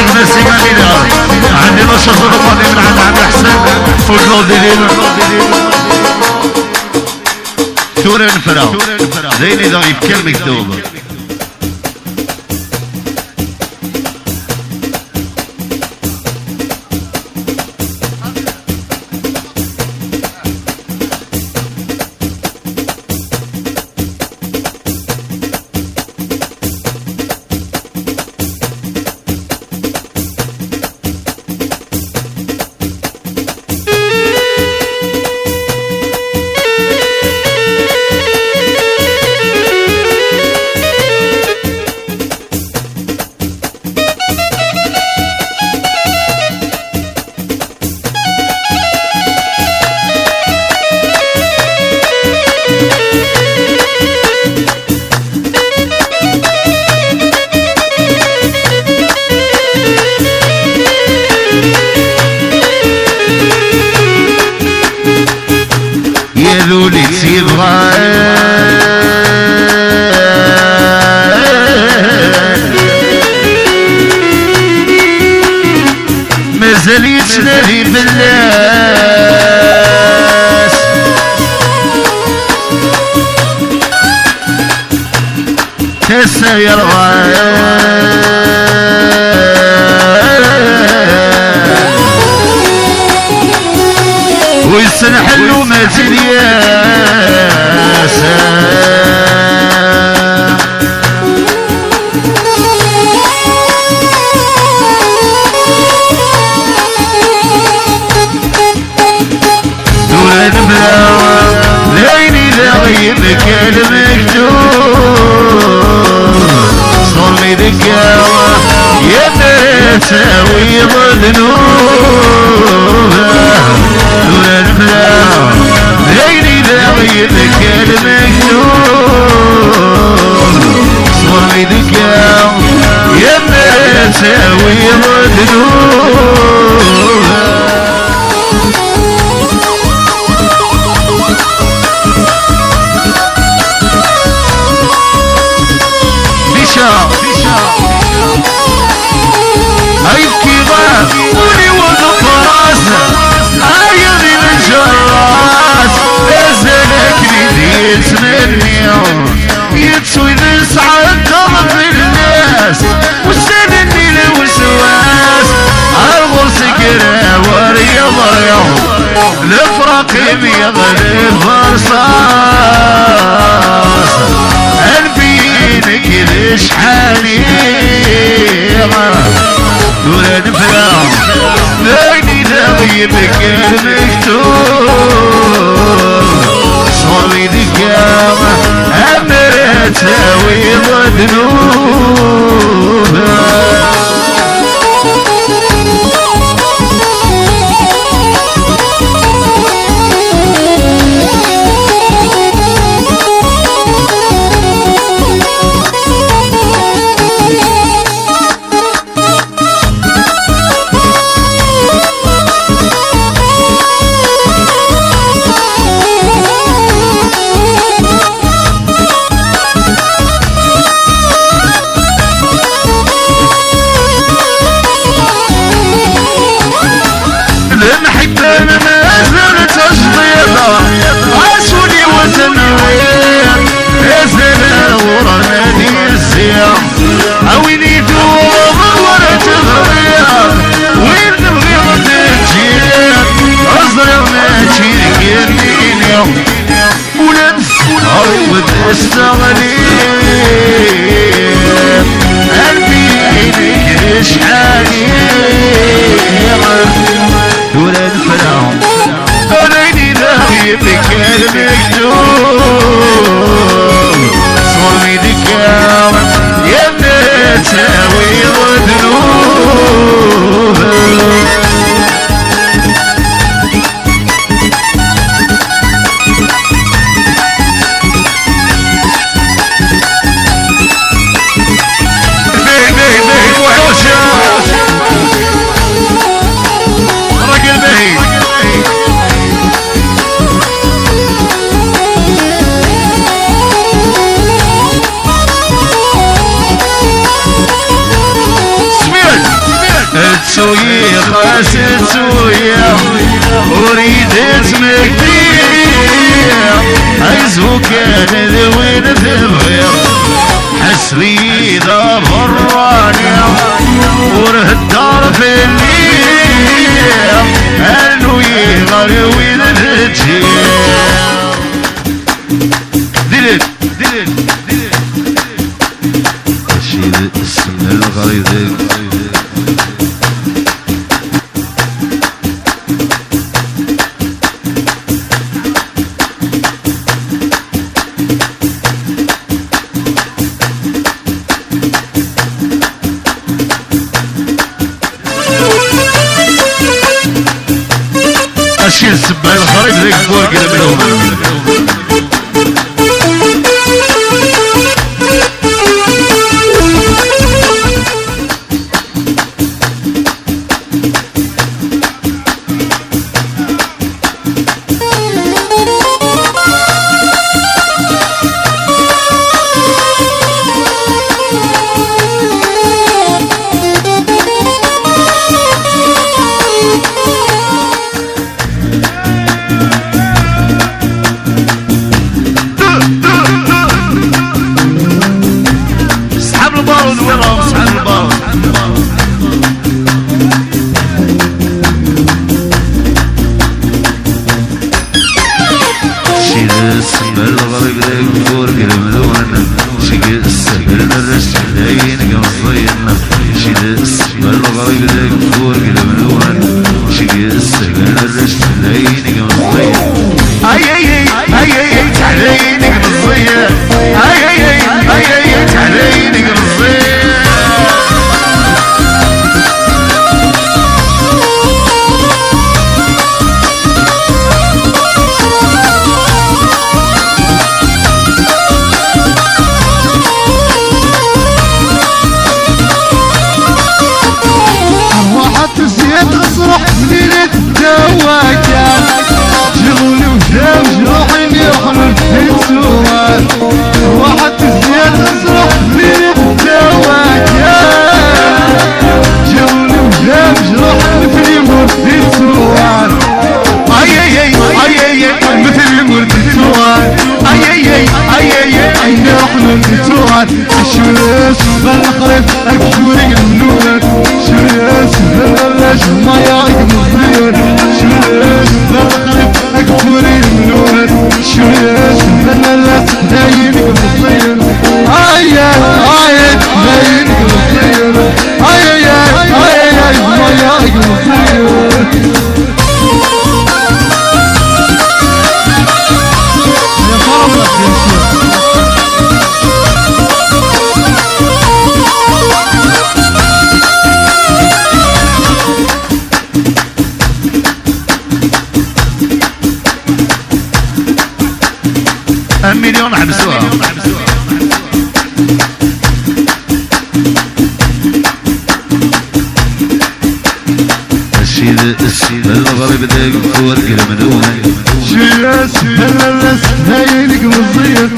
الشيخ نسيم امينة عندي نشاط رمضاني من عند عبد الحسن فوجلو ديرين تورين فرا زيني ضعيف كل مكتوب ذولي تبغى مازال يتنادي بالناس تسا يرغى ويسنحلو ما ترياسا دولة بلاوة ليني ذاغيب كان مكتوب صرمي ذكاوة يا مرسى ويضل نوبة ليلي ذاغيب كان مكتوب صوري ذكاو يا مساوي مذنوب بشا هيبكي غاب ولي وقف راسه عايضي من جراس ازلك بديت مني يتسوي نسعد طرف الناس وسنني الوسواس الغرس كرا وريض اليوم الفرق يغلي فرصاص البينك ليش حالي ولا نفهم ليني ذاغيب كان مكتوب صوري ذكامة أمرتها ويضنوبها سوية خاسد سوية وريدت مكتير عزو كان ذوين ذبغير حسري ذا برانيا ورهدار في الليل انو يغار وين الجير دلت شيل السنة الغريضة اشيل السبايل الخريط ذيك فوق منهم مليون حبسوها السيد الغريب ذاك فوق المدون شلاس هلس هايلك مصير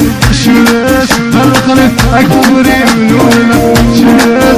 شلاس الغريب اكبر من ولا شلاس